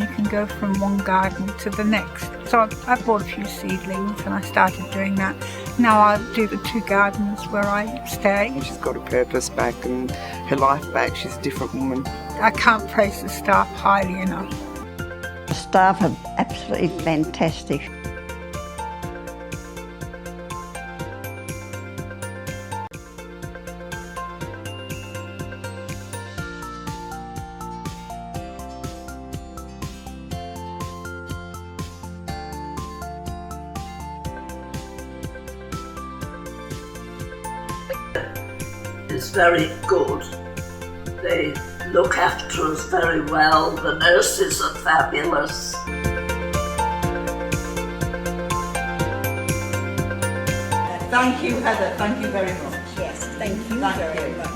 you can go from one garden to the next. So I bought a few seedlings and I started doing that. Now I do the 2 gardens where I stay. She's got her purpose back and her life back. She's a different woman. I can't praise the staff highly enough. The staff are absolutely fantastic. Is very good. They look after us very well. The nurses are fabulous. Thank you, Heather. Thank you very much. Yes, thank you very much.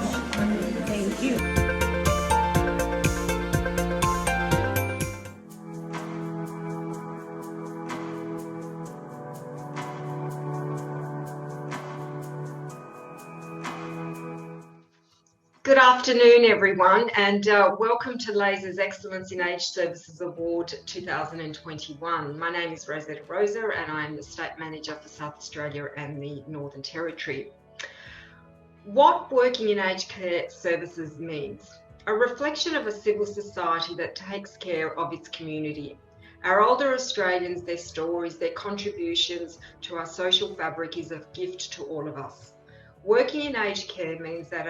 Thank you. Good afternoon, everyone, and welcome to LASA's Excellence in Aged Services Award 2021. My name is Rosetta and I am the State Manager for South Australia and the Northern Territory. What working in aged care services means: a reflection of a civil society that takes care of its community. Our older Australians, their stories, their contributions to our social fabric is a gift to all of us. Working in aged care means that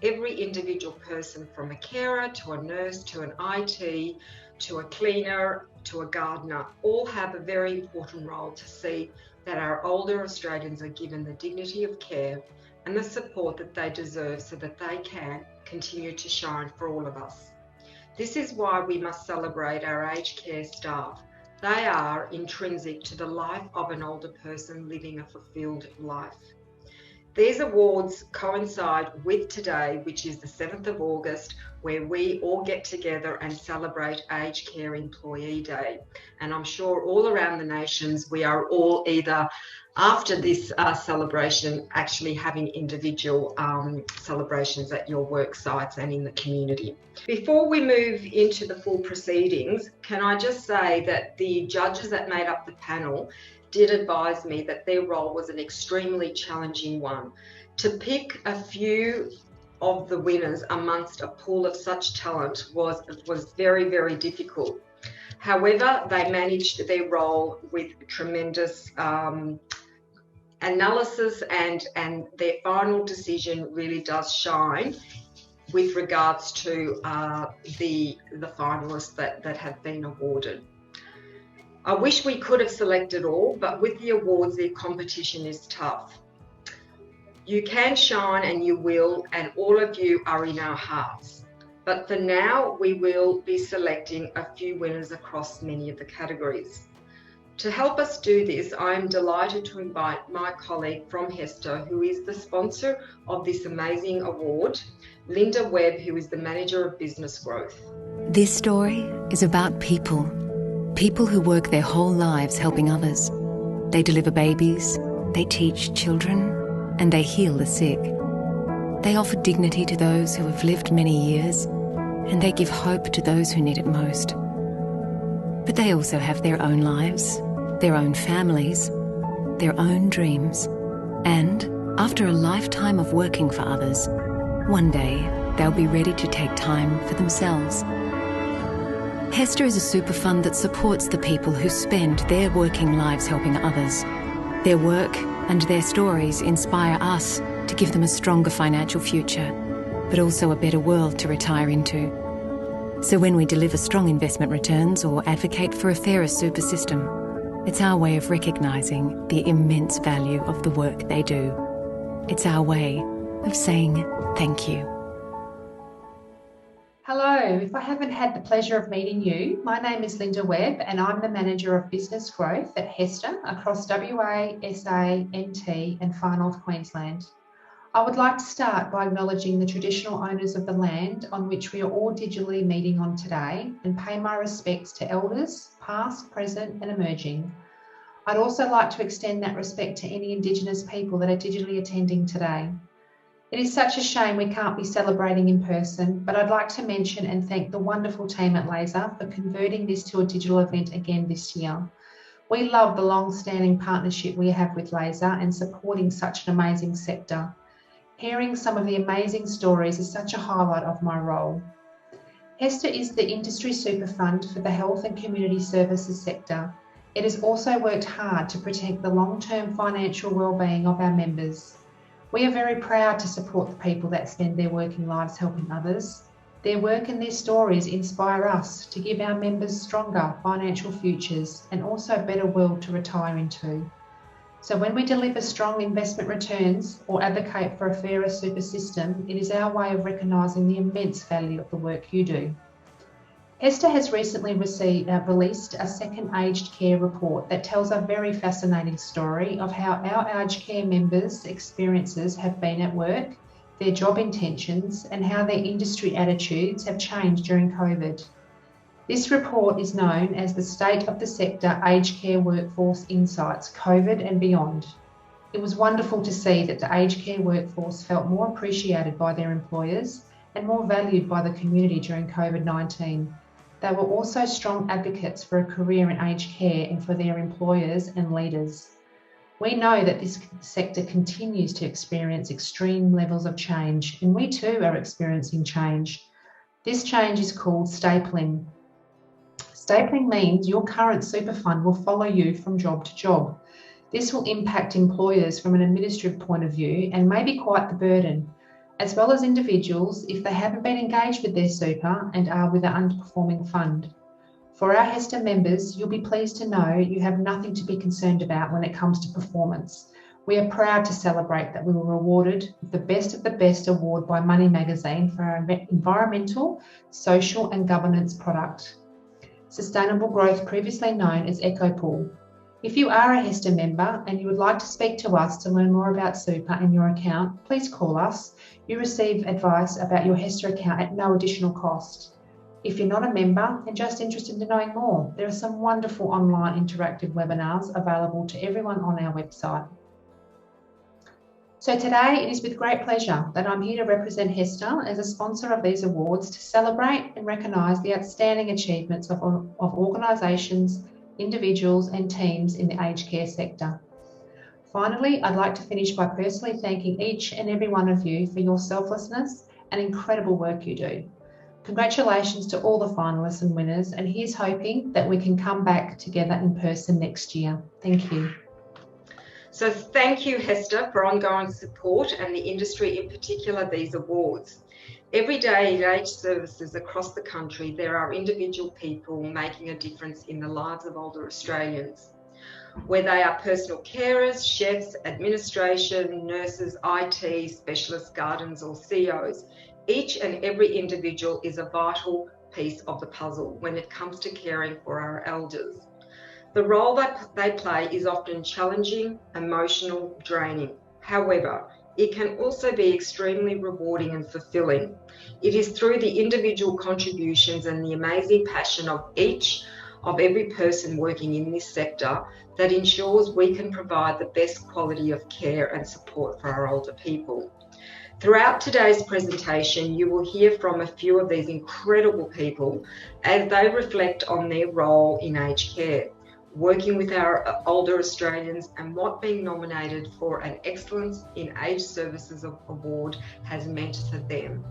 every individual person, from a carer to a nurse to an IT to a cleaner to a gardener, all have a very important role to see that our older Australians are given the dignity of care and the support that they deserve so that they can continue to shine for all of us. This is why we must celebrate our aged care staff. They are intrinsic to the life of an older person living a fulfilled life. These awards coincide with today, which is the 7th of August, where we all get together and celebrate Aged Care Employee Day. And I'm sure all around the nations, we are all either after this celebration actually having individual celebrations at your work sites and in the community. Before we move into the full proceedings, can I just say that the judges that made up the panel did advise me that their role was an extremely challenging one. To pick a few of the winners amongst a pool of such talent was very, very difficult. However, they managed their role with tremendous analysis, and their final decision really does shine with regards to the finalists that have been awarded. I wish we could have selected all, but with the awards, the competition is tough. You can shine and you will, and all of you are in our hearts. But for now, we will be selecting a few winners across many of the categories. To help us do this, I am delighted to invite my colleague from HESTA, who is the sponsor of this amazing award, Linda Webb, who is the Manager of Business Growth. This story is about people. People who work their whole lives helping others. They deliver babies, they teach children, and they heal the sick. They offer dignity to those who have lived many years, and they give hope to those who need it most. But they also have their own lives, their own families, their own dreams. And after a lifetime of working for others, one day they'll be ready to take time for themselves. HESTA is a super fund that supports the people who spend their working lives helping others. Their work and their stories inspire us to give them a stronger financial future, but also a better world to retire into. So when we deliver strong investment returns or advocate for a fairer super system, it's our way of recognising the immense value of the work they do. It's our way of saying thank you. Hello, if I haven't had the pleasure of meeting you, my name is Linda Webb and I'm the Manager of Business Growth at HESTA across WA, SA, NT and Far North Queensland. I would like to start by acknowledging the traditional owners of the land on which we are all digitally meeting on today and pay my respects to elders, past, present and emerging. I'd also like to extend that respect to any Indigenous people that are digitally attending today. It is such a shame we can't be celebrating in person, but I'd like to mention and thank the wonderful team at LASA for converting this to a digital event again this year. We love the long-standing partnership we have with LASA and supporting such an amazing sector. Hearing some of the amazing stories is such a highlight of my role. HESTA is the industry super fund for the health and community services sector. It has also worked hard to protect the long-term financial well-being of our members. We are very proud to support the people that spend their working lives helping others. Their work and their stories inspire us to give our members stronger financial futures and also a better world to retire into. So when we deliver strong investment returns or advocate for a fairer super system, it is our way of recognising the immense value of the work you do. HESTA has recently released a second aged care report that tells a very fascinating story of how our aged care members' experiences have been at work, their job intentions, and how their industry attitudes have changed during COVID. This report is known as the State of the Sector Aged Care Workforce Insights, COVID and Beyond. It was wonderful to see that the aged care workforce felt more appreciated by their employers and more valued by the community during COVID-19. They were also strong advocates for a career in aged care and for their employers and leaders. We know that this sector continues to experience extreme levels of change, and we too are experiencing change. This change is called stapling. Stapling means your current super fund will follow you from job to job. This will impact employers from an administrative point of view and may be quite the burden, as well as individuals if they haven't been engaged with their super and are with an underperforming fund. For our HESTA members, you'll be pleased to know you have nothing to be concerned about when it comes to performance. We are proud to celebrate that we were awarded with the Best award by Money Magazine for our environmental, social and governance product. Sustainable growth, previously known as EcoPool. If you are a HESTA member and you would like to speak to us to learn more about super and your account, please call us. You receive advice about your HESTA account at no additional cost. If you're not a member and just interested in knowing more, there are some wonderful online interactive webinars available to everyone on our website. So today it is with great pleasure that I'm here to represent HESTA as a sponsor of these awards to celebrate and recognise the outstanding achievements of organisations, individuals and teams in the aged care sector. Finally, I'd like to finish by personally thanking each and every one of you for your selflessness and incredible work you do. Congratulations to all the finalists and winners, and here's hoping that we can come back together in person next year. Thank you. So thank you, HESTA, for ongoing support and the industry, in particular these awards. Every day in aged services across the country, there are individual people making a difference in the lives of older Australians. Where they are personal carers, chefs, administration, nurses, IT, specialist gardens or CEOs, each and every individual is a vital piece of the puzzle when it comes to caring for our elders. The role that they play is often challenging, emotional, draining. However, it can also be extremely rewarding and fulfilling. It is through the individual contributions and the amazing passion of every person working in this sector that ensures we can provide the best quality of care and support for our older people. Throughout today's presentation, you will hear from a few of these incredible people as they reflect on their role in aged care, working with our older Australians and what being nominated for an Excellence in Aged Services Award has meant to them.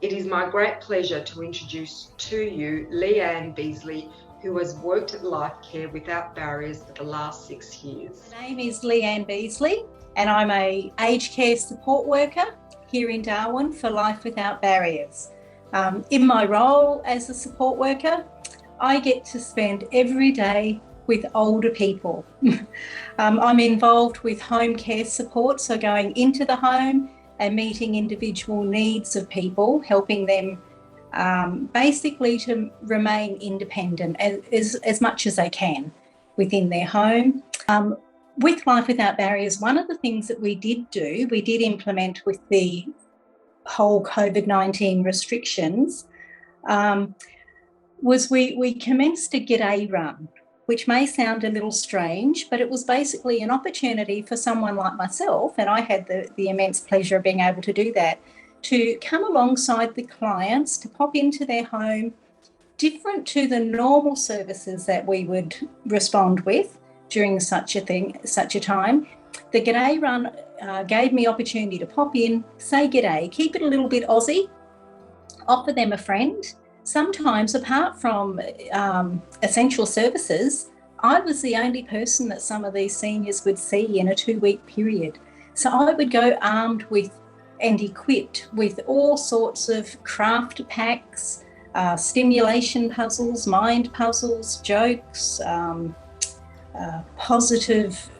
It is my great pleasure to introduce to you Leanne Beazley, who has worked at Life Care Without Barriers for the last 6 years. My name is Leanne Beazley and I'm an aged care support worker here in Darwin for Life Without Barriers. In my role as a support worker, I get to spend every day with older people. I'm involved with home care support, so going into the home and meeting individual needs of people, helping them basically to remain independent as much as they can within their home. With Life Without Barriers, one of the things that we did implement with the whole COVID-19 restrictions was we commenced a G'day run which may sound a little strange, but it was basically an opportunity for someone like myself, and I had the immense pleasure of being able to do that, to come alongside the clients, to pop into their home, different to the normal services that we would respond with during such a time. The G'day Run gave me opportunity to pop in, say g'day, keep it a little bit Aussie, offer them a friend. Sometimes, apart from essential services, I was the only person that some of these seniors would see in a 2-week period. So I would go armed with and equipped with all sorts of craft packs, stimulation puzzles, mind puzzles, jokes, positive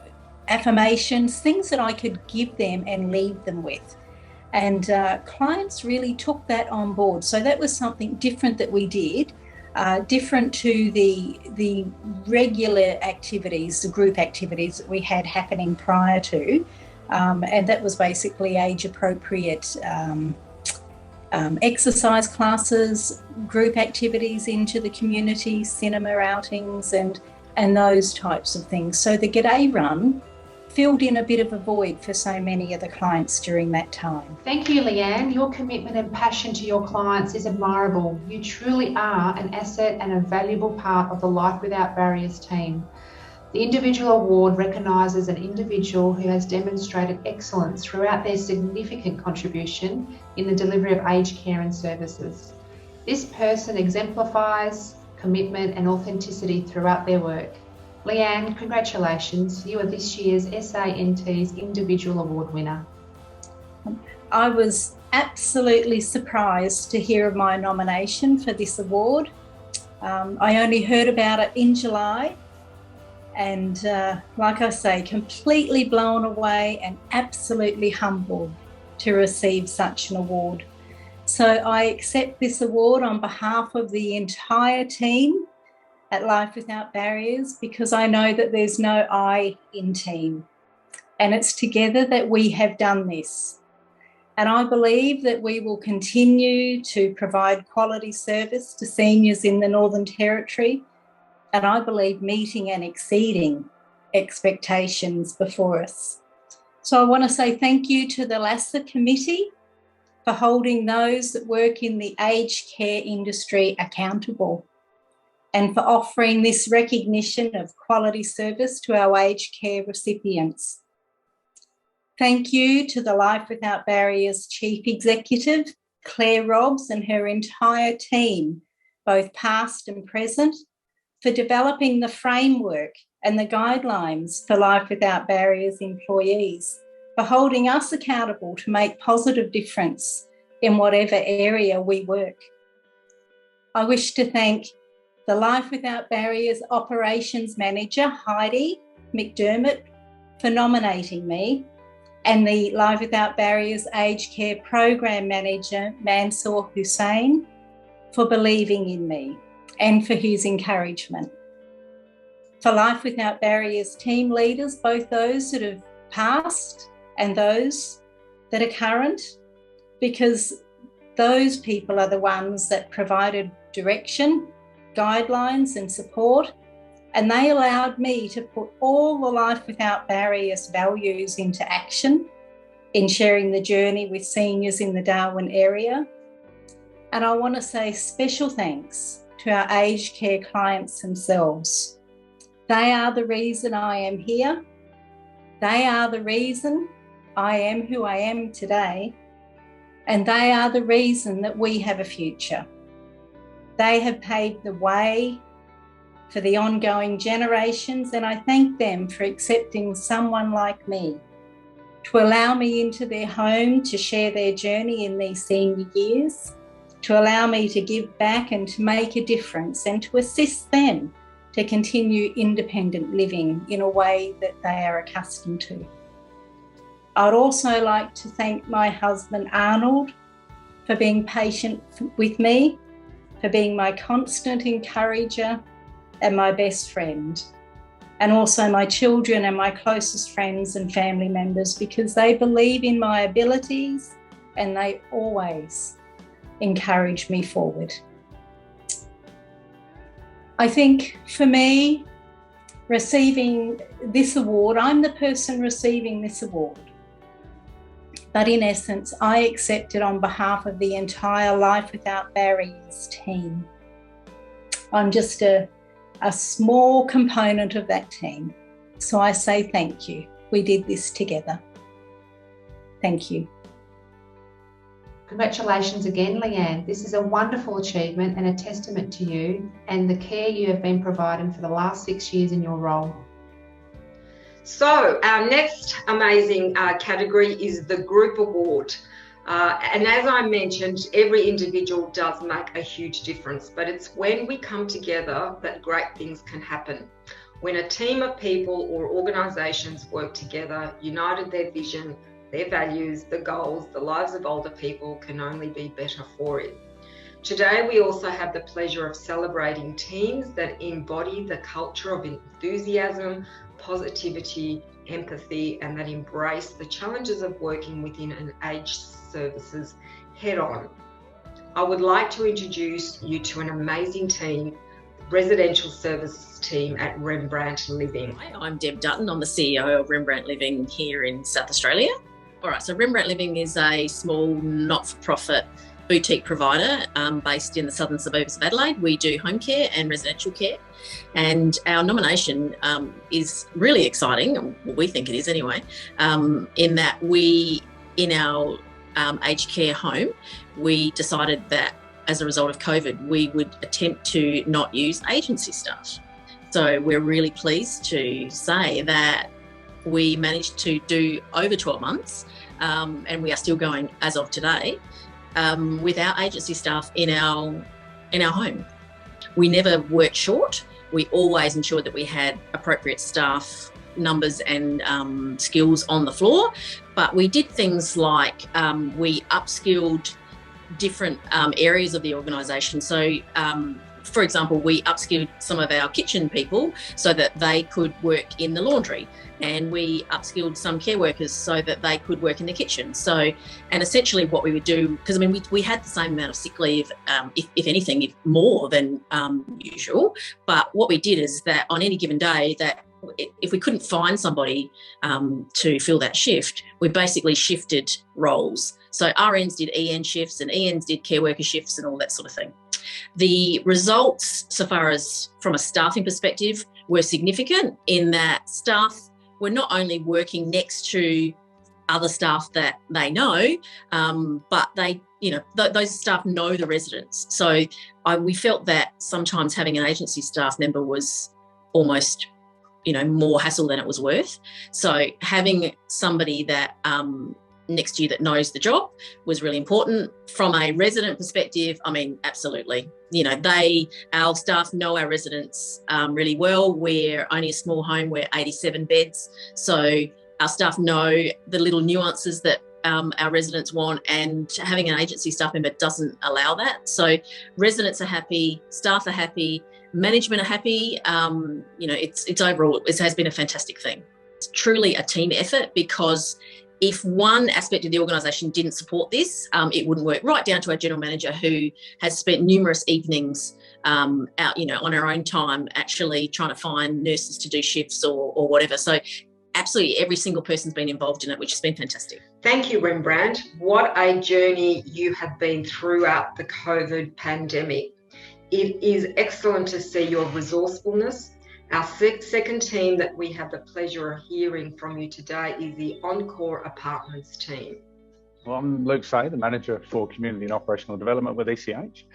affirmations, things that I could give them and leave them with. And clients really took that on board. So that was something different that we did, different to the regular activities, the group activities that we had happening prior to. And that was basically age-appropriate exercise classes, group activities into the community, cinema outings, and those types of things. So the G'day Run filled in a bit of a void for so many of the clients during that time. Thank you, Leanne. Your commitment and passion to your clients is admirable. You truly are an asset and a valuable part of the Life Without Barriers team. The individual award recognises an individual who has demonstrated excellence throughout their significant contribution in the delivery of aged care and services. This person exemplifies commitment and authenticity throughout their work. Leanne, congratulations. You are this year's SANT's Individual Award winner. I was absolutely surprised to hear of my nomination for this award. I only heard about it in July, and like I say, completely blown away and absolutely humbled to receive such an award. So I accept this award on behalf of the entire team at Life Without Barriers, because I know that there's no I in team, and it's together that we have done this. And I believe that we will continue to provide quality service to seniors in the Northern Territory, and I believe meeting and exceeding expectations before us. So I want to say thank you to the LASA committee for holding those that work in the aged care industry accountable, and for offering this recognition of quality service to our aged care recipients. Thank you to the Life Without Barriers Chief Executive, Claire Robbs, and her entire team, both past and present, for developing the framework and the guidelines for Life Without Barriers employees, for holding us accountable to make positive difference in whatever area we work. I wish to thank the Life Without Barriers Operations Manager, Heidi McDermott, for nominating me, and the Life Without Barriers Aged Care Program Manager, Mansour Hussain, for believing in me and for his encouragement. For Life Without Barriers team leaders, both those that have passed and those that are current, because those people are the ones that provided direction, guidelines and support, and they allowed me to put all the Life Without Barriers values into action in sharing the journey with seniors in the Darwin area. And I want to say special thanks to our aged care clients themselves. They are the reason I am here. They are the reason I am who I am today. And they are the reason that we have a future. They have paved the way for the ongoing generations, and I thank them for accepting someone like me to allow me into their home to share their journey in these senior years, to allow me to give back and to make a difference, and to assist them to continue independent living in a way that they are accustomed to. I'd also like to thank my husband Arnold for being patient with me, for being my constant encourager and my best friend, and also my children and my closest friends and family members, because they believe in my abilities and they always encourage me forward. I think for me, receiving this award. I'm the person receiving this award. But in essence, I accept it on behalf of the entire Life Without Barriers team. I'm just a small component of that team. So I say thank you. We did this together. Thank you. Congratulations again, Leanne. This is a wonderful achievement and a testament to you and the care you have been providing for the last 6 years in your role. So our next amazing category is the group award. And as I mentioned, every individual does make a huge difference, but it's when we come together that great things can happen. When a team of people or organisations work together, united their vision, their values, the goals, the lives of older people can only be better for it. Today, we also have the pleasure of celebrating teams that embody the culture of enthusiasm, positivity, empathy, and that embrace the challenges of working within an aged services head on. I would like to introduce you to an amazing team, residential services team at Rembrandt Living. Hi, I'm Deb Dutton. I'm the CEO of Rembrandt Living here in South Australia. All right, so Rembrandt Living is a small not-for-profit boutique provider based in the southern suburbs of Adelaide. We do home care and residential care, and our nomination is really exciting. We think it is anyway, in that we, in our aged care home, we decided that as a result of COVID, we would attempt to not use agency staff. So we're really pleased to say that we managed to do over 12 months, and we are still going as of today, without agency staff in our home. We never worked short. We always ensured that we had appropriate staff numbers and skills on the floor, but we did things like we upskilled different areas of the organisation. So for example, we upskilled some of our kitchen people so that they could work in the laundry, and we upskilled some care workers so that they could work in the kitchen. So, and essentially what we would do, because I mean, we had the same amount of sick leave, if anything, if more than usual. But what we did is that on any given day, that if we couldn't find somebody to fill that shift, we basically shifted roles. So RNs did EN shifts and ENs did care worker shifts and all that sort of thing. The results, so far as from a staffing perspective, were significant in that staff were not only working next to other staff that they know, but they, you know, those staff know the residents. So we felt that sometimes having an agency staff member was almost, you know, more hassle than it was worth. So having somebody that next to you that knows the job was really important. From a resident perspective, I mean, absolutely. You know, our staff know our residents really well. We're only a small home, we're 87 beds. So our staff know the little nuances that our residents want, and having an agency staff member doesn't allow that. So residents are happy, staff are happy, management are happy. You know, it's overall, it has been a fantastic thing. It's truly a team effort, because if one aspect of the organisation didn't support this, it wouldn't work, right down to our general manager, who has spent numerous evenings out, you know, on her own time, actually trying to find nurses to do shifts or whatever. So absolutely every single person's been involved in it, which has been fantastic. Thank you, Rembrandt. What a journey you have been throughout the COVID pandemic. It is excellent to see your resourcefulness. Our second team that we have the pleasure of hearing from you today is the Encore Apartments team. Well, I'm Luke Say, the Manager for Community and Operational Development with ECH.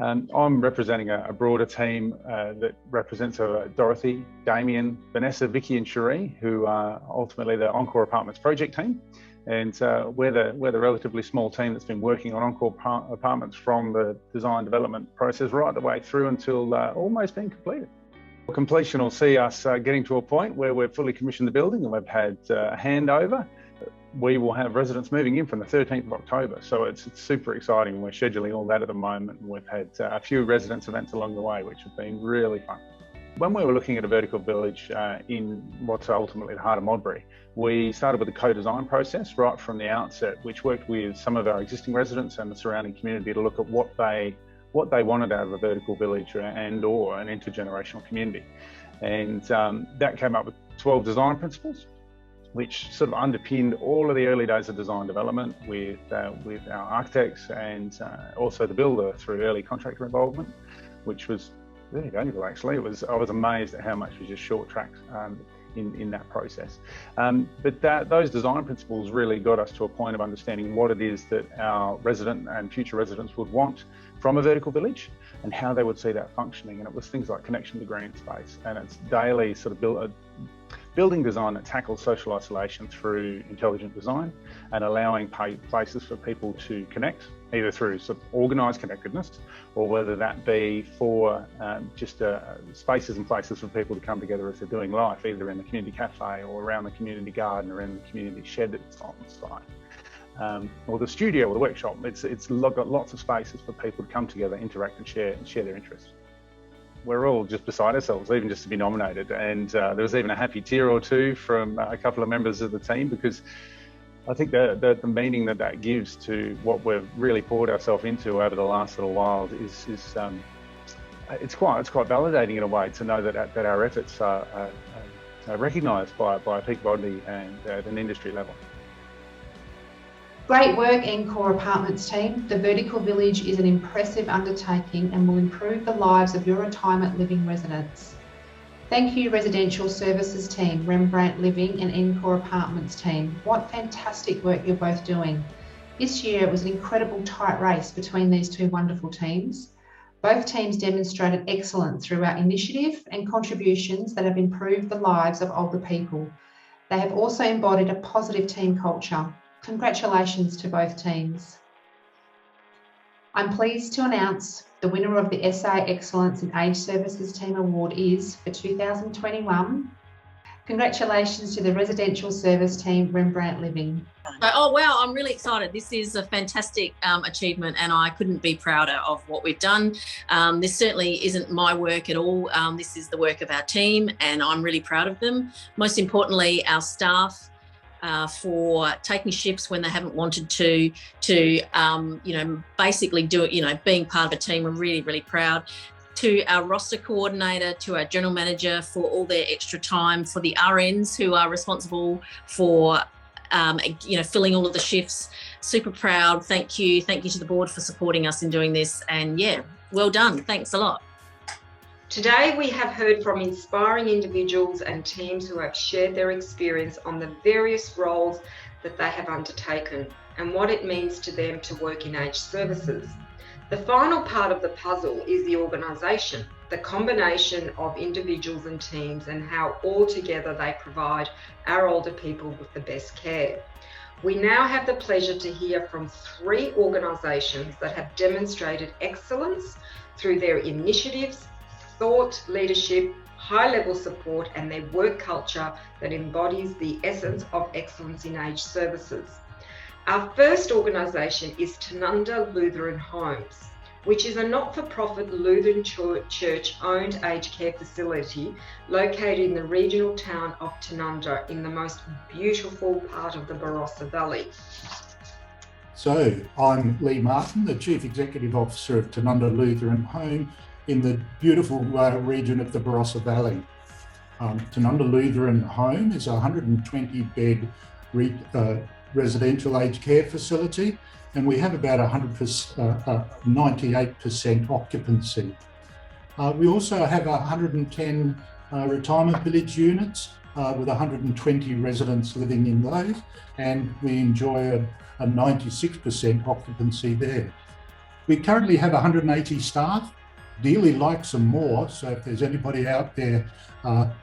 I'm representing a broader team that represents Dorothy, Damien, Vanessa, Vicky and Cherie, who are ultimately the Encore Apartments project team. And we're the relatively small team that's been working on Encore Apartments from the design development process right the way through until almost being completed. Completion will see us getting to a point where we've fully commissioned the building and we've had a handover. We will have residents moving in from the 13th of October. So it's super exciting, and we're scheduling all that at the moment. And we've had a few residents events along the way, which have been really fun. When we were looking at a vertical village in what's ultimately the heart of Modbury, we started with the co-design process right from the outset, which worked with some of our existing residents and the surrounding community to look at what they wanted out of a vertical village and or an intergenerational community. And that came up with 12 design principles, which sort of underpinned all of the early days of design development with our architects and also the builder through early contractor involvement, which was really valuable actually. I was amazed at how much was just short-tracked in that process. But those design principles really got us to a point of understanding what it is that our resident and future residents would want from a vertical village and how they would see that functioning. And it was things like connection to green space, and it's daily sort of building design that tackles social isolation through intelligent design and allowing places for people to connect, either through sort of organised connectedness, or whether that be for just spaces and places for people to come together as they're doing life, either in the community cafe or around the community garden or in the community shed that's on site. Or the studio or the workshop. It's got lots of spaces for people to come together, interact and share their interests. We're all just beside ourselves, even just to be nominated. And there was even a happy tear or two from a couple of members of the team, because I think the meaning that gives to what we've really poured ourselves into over the last little while is it's quite validating in a way to know that our efforts are recognised by a peak body and at an industry level. Great work, Encore Apartments team. The Vertical Village is an impressive undertaking and will improve the lives of your retirement living residents. Thank you, Residential Services team, Rembrandt Living and Encore Apartments team. What fantastic work you're both doing. This year it was an incredible tight race between these two wonderful teams. Both teams demonstrated excellence through our initiative and contributions that have improved the lives of older people. They have also embodied a positive team culture. Congratulations to both teams. I'm pleased to announce the winner of the SA Excellence in Age Services Team Award is, for 2021, congratulations to the Residential Service Team, Rembrandt Living. Oh wow, I'm really excited. This is a fantastic achievement, and I couldn't be prouder of what we've done. This certainly isn't my work at all. This is the work of our team, and I'm really proud of them. Most importantly, our staff, for taking shifts when they haven't wanted to basically do it, being part of a team. I'm really, really proud. To our roster coordinator, to our general manager for all their extra time, for the RNs who are responsible for, filling all of the shifts. Super proud. Thank you. Thank you to the board for supporting us in doing this. And yeah, well done. Thanks a lot. Today we have heard from inspiring individuals and teams who have shared their experience on the various roles that they have undertaken and what it means to them to work in aged services. The final part of the puzzle is the organisation, the combination of individuals and teams, and how all together they provide our older people with the best care. We now have the pleasure to hear from 3 organisations that have demonstrated excellence through their initiatives, thought, leadership, high-level support, and their work culture that embodies the essence of excellence in aged services. Our first organisation is Tanunda Lutheran Homes, which is a not-for-profit Lutheran church-owned aged care facility located in the regional town of Tanunda in the most beautiful part of the Barossa Valley. So, I'm Lee Martin, the Chief Executive Officer of Tanunda Lutheran Home in the beautiful region of the Barossa Valley. Tanunda Lutheran Home is a 120-bed residential aged care facility, and we have about 98% occupancy. We also have 110 retirement village units with 120 residents living in those, and we enjoy a 96% occupancy there. We currently have 180 staff. Dearly like some more, so if there's anybody out there,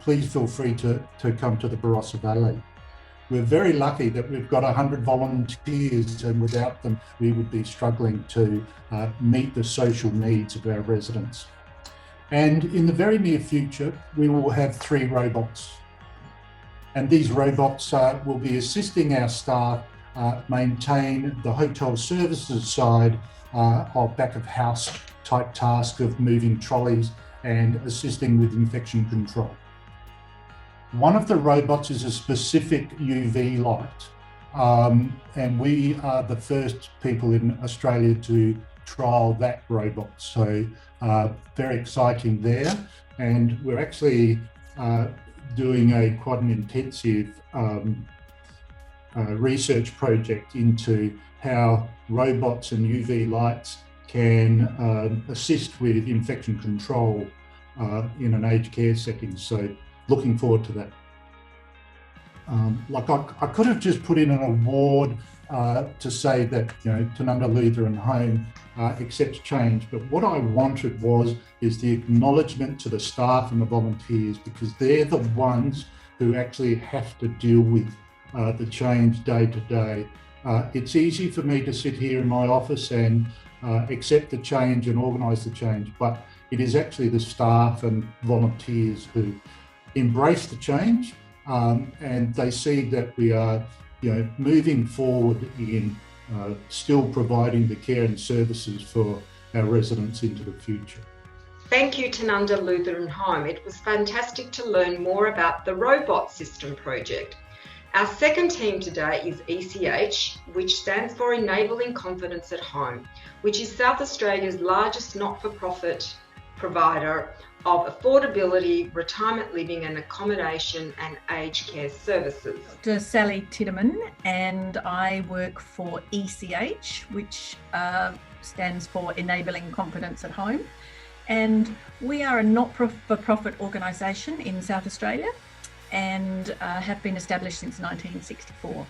please feel free to come to the Barossa Valley. We're very lucky that we've got 100 volunteers, and without them we would be struggling to meet the social needs of our residents. And in the very near future, we will have 3 robots. And these robots will be assisting our staff maintain the hotel services side of back of house type task of moving trolleys and assisting with infection control. One of the robots is a specific UV light, and we are the first people in Australia to trial that robot. So very exciting there. And we're actually doing quite an intensive research project into how robots and UV lights can assist with infection control in an aged care setting. So looking forward to that. I could have just put in an award to say that, you know, Tanunda Lutheran Home accepts change, but what I wanted is the acknowledgement to the staff and the volunteers, because they're the ones who actually have to deal with the change day to day. It's easy for me to sit here in my office and accept the change and organise the change, but it is actually the staff and volunteers who embrace the change, and they see that we are, you know, moving forward in still providing the care and services for our residents into the future. Thank you, Tanunda Lutheran Home. It was fantastic to learn more about the robot system project. Our second team today is ECH, which stands for Enabling Confidence at Home, which is South Australia's largest not-for-profit provider of affordability, retirement living and accommodation and aged care services. Dr. Sally Titterman, and I work for ECH, which stands for Enabling Confidence at Home. And we are a not-for-profit organisation in South Australia and have been established since 1964.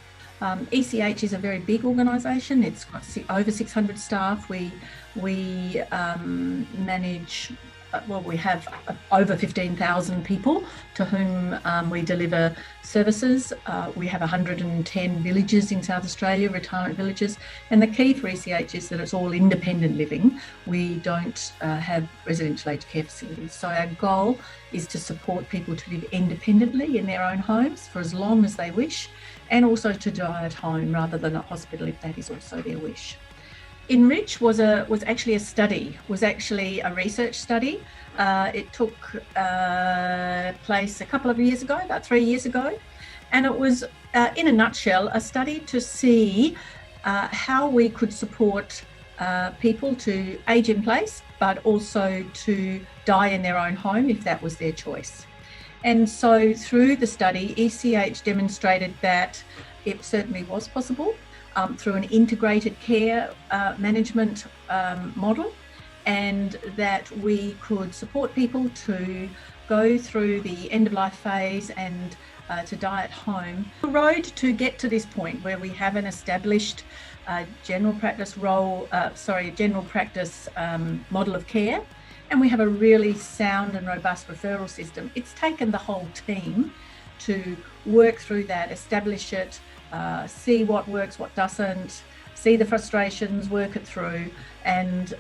ECH is a very big organisation. It's got over 600 staff. We manage, we have over 15,000 people to whom we deliver services. We have 110 villages in South Australia, retirement villages. And the key for ECH is that it's all independent living. We don't have residential aged care facilities. So our goal is to support people to live independently in their own homes for as long as they wish, and also to die at home rather than at hospital if that is also their wish. Enrich was actually a research study. It took place a couple of years ago, about 3 years ago, and it was, in a nutshell, a study to see how we could support people to age in place, but also to die in their own home if that was their choice. And so through the study, ECH demonstrated that it certainly was possible through an integrated care management model, and that we could support people to go through the end-of-life phase and to die at home. The road to get to this point where we have an established general practice model of care, and we have a really sound and robust referral system. It's taken the whole team to work through that, establish it, see what works, what doesn't, see the frustrations, work it through, and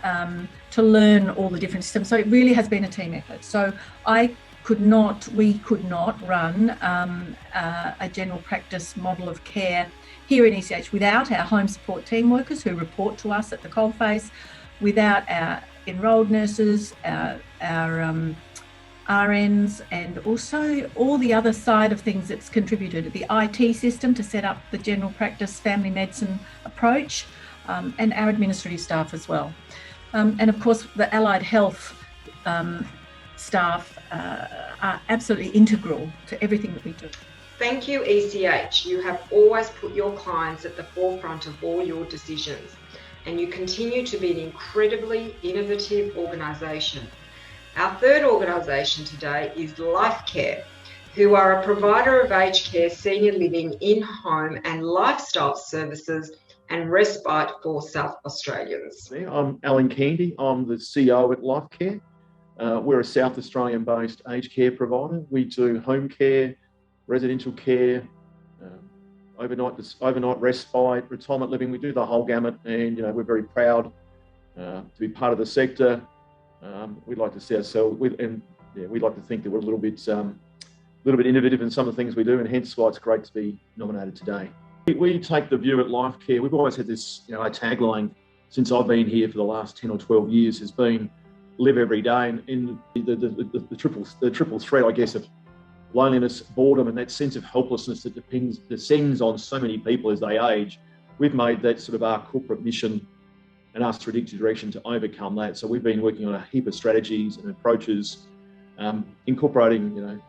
to learn all the different systems. So it really has been a team effort. So we could not run a general practice model of care here in ECH without our home support team workers who report to us at the coalface, without our enrolled nurses, our RNs, and also all the other side of things that's contributed, the IT system to set up the general practice family medicine approach, and our administrative staff as well. And of course, the allied health staff are absolutely integral to everything that we do. Thank you, ECH. You have always put your clients at the forefront of all your decisions, and you continue to be an incredibly innovative organisation. Our third organisation today is Lifecare, who are a provider of aged care, senior living, in-home and lifestyle services and respite for South Australians. I'm Alan Candy. I'm the CEO at Lifecare. We're a South Australian-based aged care provider. We do home care, residential care, overnight respite, retirement living. We do the whole gamut, and we're very proud to be part of the sector. We'd like to see ourselves, we'd like to think that we're a little bit innovative in some of the things we do, and hence why it's great to be nominated today. We take the view at Lifecare. We've always had this, our tagline since I've been here for the last 10 or 12 years has been live every day, and in the triple threat, I guess, of loneliness, boredom, and that sense of helplessness that descends on so many people as they age. We've made that sort of our corporate mission and our strategic direction to overcome that. So we've been working on a heap of strategies and approaches incorporating,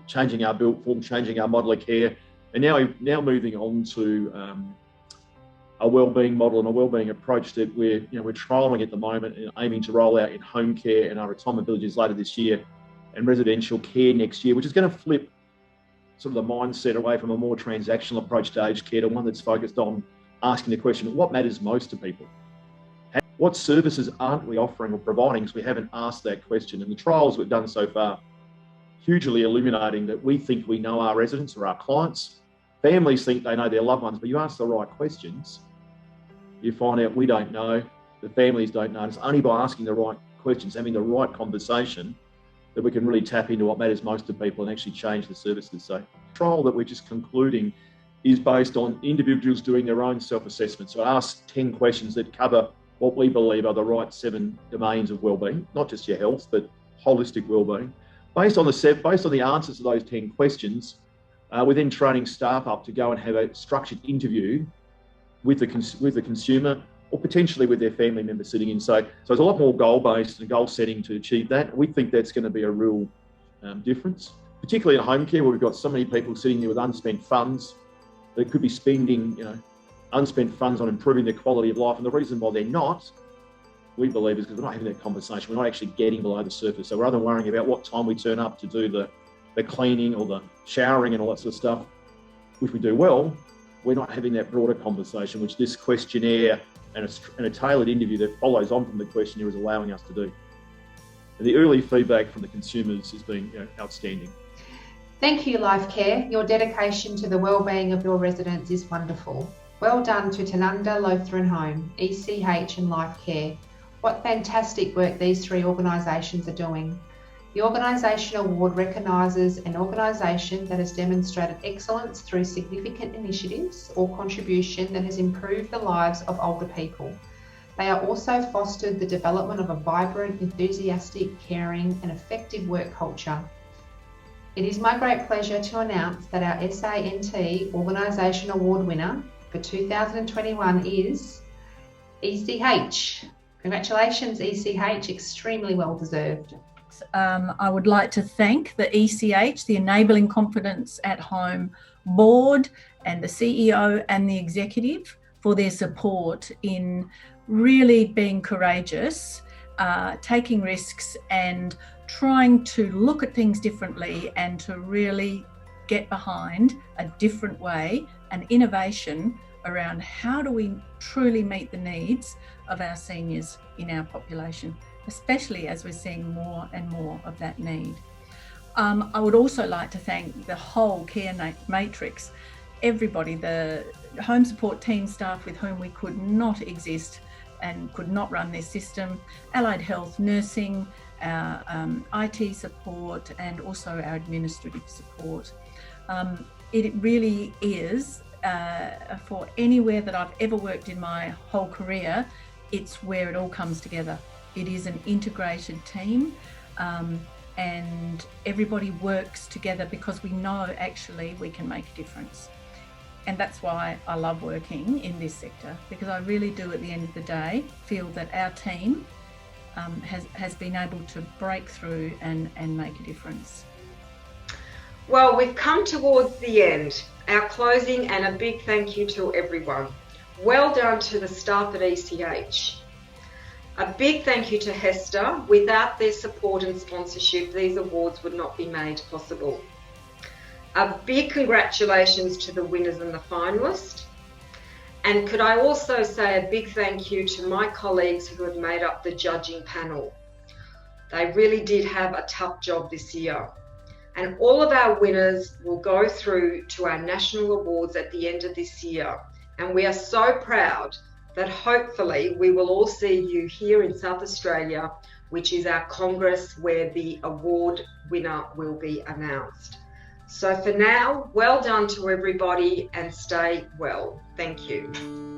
changing our built form, changing our model of care, and now moving on to a wellbeing model and a wellbeing approach that we're trialling at the moment and aiming to roll out in home care and our retirement villages later this year, and residential care next year, which is going to flip sort of the mindset away from a more transactional approach to aged care to one that's focused on asking the question, what matters most to people? What services aren't we offering or providing because we haven't asked that question? And the trials we've done so far, hugely illuminating that we think we know our residents or our clients. Families think they know their loved ones, but you ask the right questions, you find out we don't know, the families don't know. It's only by asking the right questions, having the right conversation, that we can really tap into what matters most to people and actually change the services. So the trial that we're just concluding is based on individuals doing their own self-assessment. So I ask 10 questions that cover what we believe are the right 7 domains of wellbeing, not just your health, but holistic wellbeing. Based on the answers to those 10 questions, we're then training staff up to go and have a structured interview with the consumer, or potentially with their family member sitting in. So there's a lot more goal-based and goal setting to achieve that. We think that's going to be a real difference, particularly in home care, where we've got so many people sitting there with unspent funds. They could be spending, unspent funds on improving their quality of life. And the reason why they're not, we believe, is because we're not having that conversation. We're not actually getting below the surface. So rather than worrying about what time we turn up to do the cleaning or the showering and all that sort of stuff, which we do well, we're not having that broader conversation, which this questionnaire and a tailored interview that follows on from the questionnaire is allowing us to do. And the early feedback from the consumers has been outstanding. Thank you, Life Care. Your dedication to the wellbeing of your residents is wonderful. Well done to Tanunda Lutheran Home, ECH and Life Care. What fantastic work these 3 organisations are doing. The Organisation Award recognises an organisation that has demonstrated excellence through significant initiatives or contribution that has improved the lives of older people. They are also fostered the development of a vibrant, enthusiastic, caring and effective work culture. It is my great pleasure to announce that our SANT Organisation Award winner for 2021 is ECH. Congratulations, ECH, extremely well deserved. I would like to thank the ECH, the Enabling Confidence at Home board, and the CEO and the executive for their support in really being courageous, taking risks and trying to look at things differently and to really get behind a different way and innovation around how do we truly meet the needs of our seniors in our population, especially as we're seeing more and more of that need. I would also like to thank the whole care matrix, everybody, the home support team staff with whom we could not exist and could not run this system, allied health, nursing, our IT support and also our administrative support. It really is, for anywhere that I've ever worked in my whole career, it's where it all comes together. It is an integrated team and everybody works together because we know actually we can make a difference. And that's why I love working in this sector, because I really do at the end of the day feel that our team has been able to break through and make a difference. Well, we've come towards the end, our closing, and a big thank you to everyone. Well done to the staff at ECH. A big thank you to Hester. Without their support and sponsorship, these awards would not be made possible. A big congratulations to the winners and the finalists. And could I also say a big thank you to my colleagues who have made up the judging panel. They really did have a tough job this year. And all of our winners will go through to our national awards at the end of this year. And we are so proud that hopefully we will all see you here in South Australia, which is our Congress where the award winner will be announced. So for now, well done to everybody and stay well. Thank you.